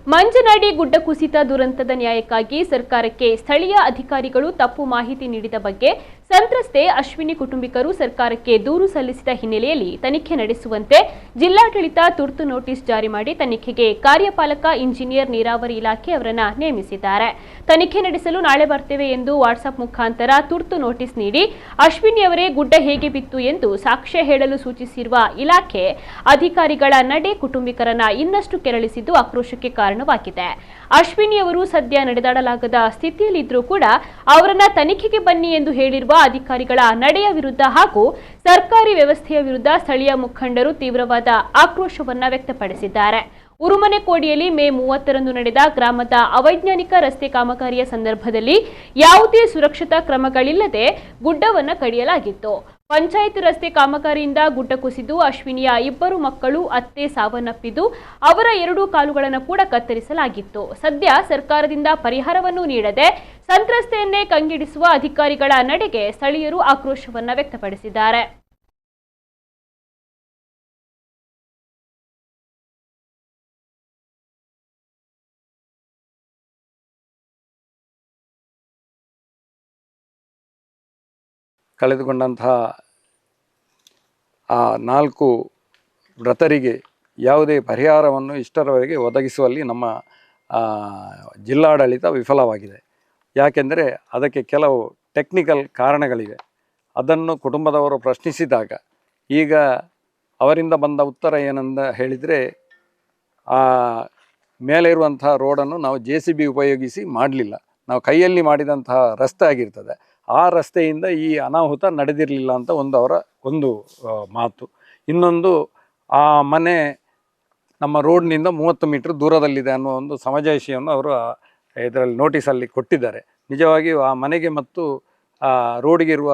ಮಂಜನಾಡಿ ಗುಡ್ಡ ಕುಸಿತ ದುರಂತದ ನ್ಯಾಯಕ್ಕಾಗಿ ಸರ್ಕಾರಕ್ಕೆ ಸ್ಥಳೀಯ ಅಧಿಕಾರಿಗಳು ತಪ್ಪು ಮಾಹಿತಿ ನೀಡಿದ ಬಗ್ಗೆ ಸಂತ್ರಸ್ತೆ ಅಶ್ವಿನಿ ಕುಟುಂಬಿಕರು ಸರ್ಕಾರಕ್ಕೆ ದೂರು ಸಲ್ಲಿಸಿದ ಹಿನ್ನೆಲೆಯಲ್ಲಿ ತನಿಖೆ ನಡೆಸುವಂತೆ ಜಿಲ್ಲಾಡಳಿತ ತುರ್ತು ನೋಟಿಸ್ ಜಾರಿ ಮಾಡಿ ತನಿಖೆಗೆ ಕಾರ್ಯಪಾಲಕ ಇಂಜಿನಿಯರ್ ನೀರಾವರಿ ಇಲಾಖೆ ಅವರನ್ನು ನೇಮಿಸಿದ್ದಾರೆ. ತನಿಖೆ ನಡೆಸಲು ನಾಳೆ ಬರ್ತೇವೆ ಎಂದು ವಾಟ್ಸ್ಆಪ್ ಮುಖಾಂತರ ತುರ್ತು ನೋಟಿಸ್ ನೀಡಿ ಅಶ್ವಿನಿ ಅವರೇ ಗುಡ್ಡ ಹೇಗೆ ಬಿತ್ತು ಎಂದು ಸಾಕ್ಷ್ಯ ಹೇಳಲು ಸೂಚಿಸಿರುವ ಇಲಾಖೆ ಅಧಿಕಾರಿಗಳ ನಡೆ ಕುಟುಂಬಿಕರನ್ನ ಇನ್ನಷ್ಟು ಕೆರಳಿಸಿದ್ದು ಆಕ್ರೋಶಕ್ಕೆ ಕಾರಣವಾಗಿದೆ. ಅಶ್ವಿನಿ ಅವರು ಸದ್ಯ ನಡೆದಾಡಲಾಗದ ಸ್ಥಿತಿಯಲ್ಲಿದ್ದರೂ ಕೂಡ ಅವರನ್ನ ತನಿಖೆಗೆ ಬನ್ನಿ ಎಂದು ಹೇಳಿರುವ ಅಧಿಕಾರಿಗಳ ನಡೆಯ ವಿರುದ್ಧ ಹಾಗೂ ಸರ್ಕಾರಿ ವ್ಯವಸ್ಥೆಯ ವಿರುದ್ಧ ಸ್ಥಳೀಯ ಮುಖಂಡರು ತೀವ್ರವಾದ ಆಕ್ರೋಶವನ್ನ ವ್ಯಕ್ತಪಡಿಸಿದ್ದಾರೆ. ಉರುಮನೆಕೋಡಿಯಲ್ಲಿ ಮೇ 30ರಂದು ನಡೆದ ಗ್ರಾಮದ ಅವೈಜ್ಞಾನಿಕ ರಸ್ತೆ ಕಾಮಗಾರಿಯ ಸಂದರ್ಭದಲ್ಲಿ ಯಾವುದೇ ಸುರಕ್ಷತಾ ಕ್ರಮಗಳಿಲ್ಲದೆ ಗುಡ್ಡವನ್ನು ಕಡಿಯಲಾಗಿತ್ತು. ಪಂಚಾಯತ್ ರಸ್ತೆ ಕಾಮಗಾರಿಯಿಂದ ಗುಡ್ಡ ಕುಸಿದು ಅಶ್ವಿನಿಯ 2 ಮಕ್ಕಳು ಅತ್ತೆ ಸಾವನ್ನಪ್ಪಿದ್ದು ಅವರ 2 ಕಾಲುಗಳನ್ನು ಕೂಡ ಕತ್ತರಿಸಲಾಗಿತ್ತು. ಸದ್ಯ ಸರ್ಕಾರದಿಂದ ಪರಿಹಾರವನ್ನು ನೀಡದೆ ಸಂತ್ರಸ್ತೆಯನ್ನೇ ಕಂಗೆಡಿಸುವ ಅಧಿಕಾರಿಗಳ ನಡೆಗೆ ಸ್ಥಳೀಯರು ಆಕ್ರೋಶವನ್ನು ವ್ಯಕ್ತಪಡಿಸಿದ್ದಾರೆ. ಕಳೆದುಕೊಂಡಂತಹ ಆ 4 ಮೃತರಿಗೆ ಯಾವುದೇ ಪರಿಹಾರವನ್ನು ಇಷ್ಟರವರೆಗೆ ಒದಗಿಸುವಲ್ಲಿ ನಮ್ಮ ಜಿಲ್ಲಾಡಳಿತ ವಿಫಲವಾಗಿದೆ. ಯಾಕೆಂದರೆ ಅದಕ್ಕೆ ಕೆಲವು ಟೆಕ್ನಿಕಲ್ ಕಾರಣಗಳಿವೆ. ಅದನ್ನು ಕುಟುಂಬದವರು ಪ್ರಶ್ನಿಸಿದಾಗ ಈಗ ಅವರಿಂದ ಬಂದ ಉತ್ತರ ಏನಂದ ಹೇಳಿದರೆ, ಮೇಲೆ ಇರುವಂಥ ರೋಡನ್ನು ನಾವು JCB ಉಪಯೋಗಿಸಿ ಮಾಡಲಿಲ್ಲ, ನಾವು ಕೈಯಲ್ಲಿ ಮಾಡಿದಂತಹ ರಸ್ತೆ ಆಗಿರ್ತದೆ, ಆ ರಸ್ತೆಯಿಂದ ಈ ಅನಾಹುತ ನಡೆದಿರಲಿಲ್ಲ ಅಂತ ಅವರ ಒಂದು ಮಾತು. ಇನ್ನೊಂದು, ಆ ಮನೆ ನಮ್ಮ ರೋಡ್ನಿಂದ 30 ಮೀಟರ್ ದೂರದಲ್ಲಿದೆ ಅನ್ನೋ ಒಂದು ಸಮಜಾಯಿಷಿಯನ್ನು ಅವರು ಇದರಲ್ಲಿ ನೋಟಿಸಲ್ಲಿ ಕೊಟ್ಟಿದ್ದಾರೆ. ನಿಜವಾಗಿಯೂ ಆ ಮನೆಗೆ ಮತ್ತು ಆ ರೋಡಿಗೆ ಇರುವ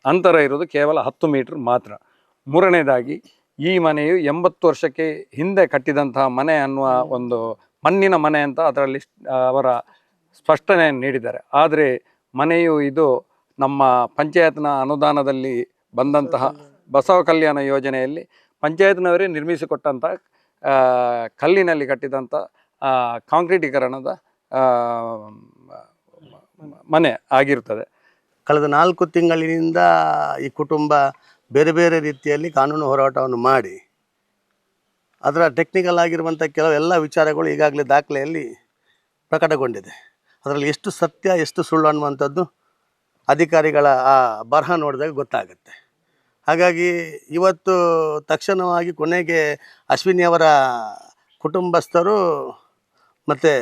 ಅಂತರ ಇರೋದು ಕೇವಲ 10 ಮೀಟರ್ ಮಾತ್ರ. ಮೂರನೇದಾಗಿ, ಈ ಮನೆಯು 80 ವರ್ಷಕ್ಕೆ ಹಿಂದೆ ಕಟ್ಟಿದಂತಹ ಮನೆ ಅನ್ನುವ ಒಂದು ಮಣ್ಣಿನ ಮನೆ ಅಂತ ಅದರಲ್ಲಿ ಅವರ ಸ್ಪಷ್ಟನೆಯನ್ನು ನೀಡಿದ್ದಾರೆ. ಆದರೆ ಮನೆಯು ಇದು ನಮ್ಮ ಪಂಚಾಯತ್ನ ಅನುದಾನದಲ್ಲಿ ಬಂದಂತಹ ಬಸವ ಕಲ್ಯಾಣ ಯೋಜನೆಯಲ್ಲಿ ಪಂಚಾಯತ್ನವರೇ ನಿರ್ಮಿಸಿಕೊಟ್ಟಂಥ ಕಲ್ಲಿನಲ್ಲಿ ಕಟ್ಟಿದಂಥ ಕಾಂಕ್ರೀಟೀಕರಣದ ಮನೆ ಆಗಿರುತ್ತದೆ. ಕಳೆದ 4 ತಿಂಗಳಿನಿಂದ ಈ ಕುಟುಂಬ ಬೇರೆ ಬೇರೆ ರೀತಿಯಲ್ಲಿ ಕಾನೂನು ಹೋರಾಟವನ್ನು ಮಾಡಿ ಅದರ ಟೆಕ್ನಿಕಲ್ ಆಗಿರುವಂಥ ಕೆಲವೆಲ್ಲ ವಿಚಾರಗಳು ಈಗಾಗಲೇ ದಾಖಲೆಯಲ್ಲಿ ಪ್ರಕಟಗೊಂಡಿದೆ. ಅದರಲ್ಲಿ ಎಷ್ಟು ಸತ್ಯ ಎಷ್ಟು ಸುಳ್ಳು ಅನ್ನುವಂಥದ್ದು ಅಧಿಕಾರಿಗಳ ಆ ಬರಹ ನೋಡಿದಾಗ ಗೊತ್ತಾಗುತ್ತೆ. ಹಾಗಾಗಿ ಇವತ್ತು ತಕ್ಷಣವಾಗಿ ಕೊನೆಗೆ ಅಶ್ವಿನಿಯವರ ಕುಟುಂಬಸ್ಥರು ಮತ್ತು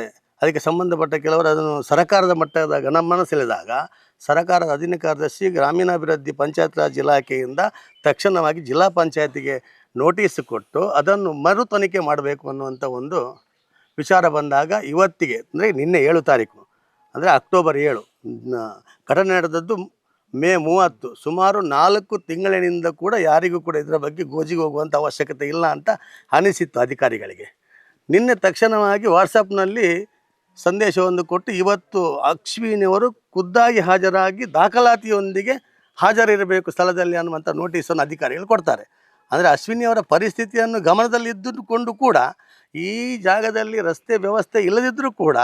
ಅದಕ್ಕೆ ಸಂಬಂಧಪಟ್ಟ ಕೆಲವರು ಅದನ್ನು ಸರಕಾರದ ಮಟ್ಟದ ಗಮನ ಸೆಳೆದಾಗ ಸರಕಾರದ ಅಧೀನ ಕಾರ್ಯದರ್ಶಿ ಗ್ರಾಮೀಣಾಭಿವೃದ್ಧಿ ಪಂಚಾಯತ್ ರಾಜ್ ಇಲಾಖೆಯಿಂದ ತಕ್ಷಣವಾಗಿ ಜಿಲ್ಲಾ ಪಂಚಾಯತಿಗೆ ನೋಟಿಸ್ ಕೊಟ್ಟು ಅದನ್ನು ಮರು ತನಿಖೆ ಮಾಡಬೇಕು ಅನ್ನುವಂಥ ಒಂದು ವಿಚಾರ ಬಂದಾಗ ಇವತ್ತಿಗೆ, ಅಂದರೆ ನಿನ್ನೆ 7 ತಾರೀಕು, ಅಂದರೆ ಅಕ್ಟೋಬರ್ 7 ಘಟನೆ ನಡೆದದ್ದು ಮೇ 30. ಸುಮಾರು 4 ತಿಂಗಳಿನಿಂದ ಕೂಡ ಯಾರಿಗೂ ಕೂಡ ಇದರ ಬಗ್ಗೆ ಗೋಜಿಗೆ ಹೋಗುವಂಥ ಅವಶ್ಯಕತೆ ಇಲ್ಲ ಅಂತ ಅನಿಸಿತ್ತು ಅಧಿಕಾರಿಗಳಿಗೆ. ನಿನ್ನೆ ತಕ್ಷಣವಾಗಿ ವಾಟ್ಸಪ್ನಲ್ಲಿ ಸಂದೇಶವನ್ನು ಕೊಟ್ಟು ಇವತ್ತು ಅಶ್ವಿನಿಯವರು ಖುದ್ದಾಗಿ ಹಾಜರಾಗಿ ದಾಖಲಾತಿಯೊಂದಿಗೆ ಹಾಜರಿರಬೇಕು ಸ್ಥಳದಲ್ಲಿ ಅನ್ನುವಂಥ ನೋಟಿಸನ್ನು ಅಧಿಕಾರಿಗಳು ಕೊಡ್ತಾರೆ. ಅಂದರೆ ಅಶ್ವಿನಿಯವರ ಪರಿಸ್ಥಿತಿಯನ್ನು ಗಮನದಲ್ಲಿದ್ದುಕೊಂಡು ಕೂಡ ಈ ಜಾಗದಲ್ಲಿ ರಸ್ತೆ ವ್ಯವಸ್ಥೆ ಇಲ್ಲದಿದ್ದರೂ ಕೂಡ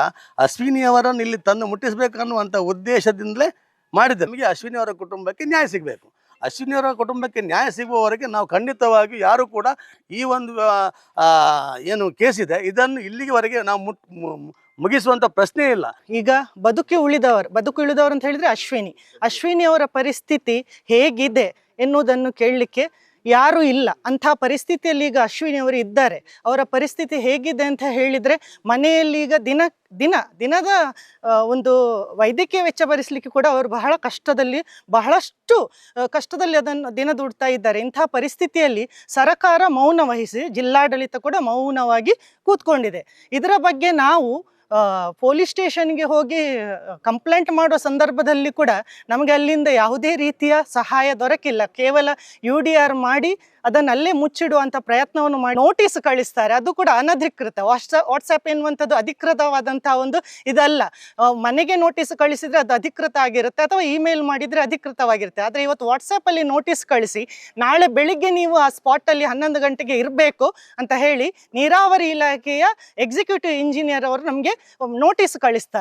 ಅಶ್ವಿನಿಯವರನ್ನು ಇಲ್ಲಿ ತಂದು ಮುಟ್ಟಿಸಬೇಕನ್ನುವಂಥ ಉದ್ದೇಶದಿಂದಲೇ ಮಾಡಿದ್ದೆ. ನಮಗೆ ಅಶ್ವಿನಿಯವರ ಕುಟುಂಬಕ್ಕೆ ನ್ಯಾಯ ಸಿಗಬೇಕು. ಅಶ್ವಿನಿಯವರ ಕುಟುಂಬಕ್ಕೆ ನ್ಯಾಯ ಸಿಗುವವರೆಗೆ ನಾವು ಖಂಡಿತವಾಗಿ ಯಾರೂ ಕೂಡ ಈ ಒಂದು ಏನು ಕೇಸಿದೆ ಇದನ್ನು ಇಲ್ಲಿವರೆಗೆ ನಾವು ಮುಗಿಸುವಂಥ ಪ್ರಶ್ನೆ ಇಲ್ಲ. ಈಗ ಬದುಕಿ ಉಳಿದವರು ಅಂತ ಹೇಳಿದರೆ ಅಶ್ವಿನಿಯವರ ಪರಿಸ್ಥಿತಿ ಹೇಗಿದೆ ಎನ್ನುವುದನ್ನು ಕೇಳಲಿಕ್ಕೆ ಯಾರೂ ಇಲ್ಲ. ಅಂಥ ಪರಿಸ್ಥಿತಿಯಲ್ಲಿ ಈಗ ಅಶ್ವಿನಿಯವರು ಇದ್ದಾರೆ. ಅವರ ಪರಿಸ್ಥಿತಿ ಹೇಗಿದೆ ಅಂತ ಹೇಳಿದರೆ ಮನೆಯಲ್ಲಿ ಈಗ ದಿನದ ಒಂದು ವೈದ್ಯಕೀಯ ವೆಚ್ಚ ಭರಿಸಲಿಕ್ಕೆ ಕೂಡ ಅವರು ಬಹಳಷ್ಟು ಕಷ್ಟದಲ್ಲಿ ಅದನ್ನು ದಿನ ದುಡ್ತಾ ಇದ್ದಾರೆ. ಇಂಥ ಪರಿಸ್ಥಿತಿಯಲ್ಲಿ ಸರಕಾರ ಮೌನ ವಹಿಸಿ ಜಿಲ್ಲಾಡಳಿತ ಕೂಡ ಮೌನವಾಗಿ ಕೂತ್ಕೊಂಡಿದೆ. ಇದರ ಬಗ್ಗೆ ನಾವು ಪೊಲೀಸ್ ಸ್ಟೇಷನ್ಗೆ ಹೋಗಿ ಕಂಪ್ಲೇಂಟ್ ಮಾಡೋ ಸಂದರ್ಭದಲ್ಲಿ ಕೂಡ ನಮಗೆ ಅಲ್ಲಿಂದ ಯಾವುದೇ ರೀತಿಯ ಸಹಾಯ ದೊರಕಿಲ್ಲ. ಕೇವಲ UDR ಮಾಡಿ ಅದನ್ನಲ್ಲೇ ಮುಚ್ಚಿಡುವಂಥ ಪ್ರಯತ್ನವನ್ನು ಮಾಡಿ ನೋಟಿಸ್ ಕಳಿಸ್ತಾರೆ, ಅದು ಕೂಡ ಅನಧಿಕೃತ. ವಾಟ್ಸಪ್ ಎನ್ನುವಂಥದ್ದು ಅಧಿಕೃತವಾದಂಥ ಒಂದು ಇದಲ್ಲ. ಮನೆಗೆ ನೋಟಿಸ್ ಕಳಿಸಿದರೆ ಅದು ಅಧಿಕೃತ ಆಗಿರುತ್ತೆ, ಅಥವಾ ಇಮೇಲ್ ಮಾಡಿದರೆ ಅಧಿಕೃತವಾಗಿರುತ್ತೆ. ಆದರೆ ಇವತ್ತು ವಾಟ್ಸಪ್ಪಲ್ಲಿ ನೋಟಿಸ್ ಕಳಿಸಿ ನಾಳೆ ಬೆಳಿಗ್ಗೆ ನೀವು ಆ ಸ್ಪಾಟಲ್ಲಿ 11 ಗಂಟೆಗೆ ಇರಬೇಕು ಅಂತ ಹೇಳಿ ನೀರಾವರಿ ಇಲಾಖೆಯ ಎಕ್ಸಿಕ್ಯೂಟಿವ್ ಇಂಜಿನಿಯರ್ ಅವರು ನಮಗೆ ನೋಟಿಸ್ ಕಳಿಸ್ತಾರೆ.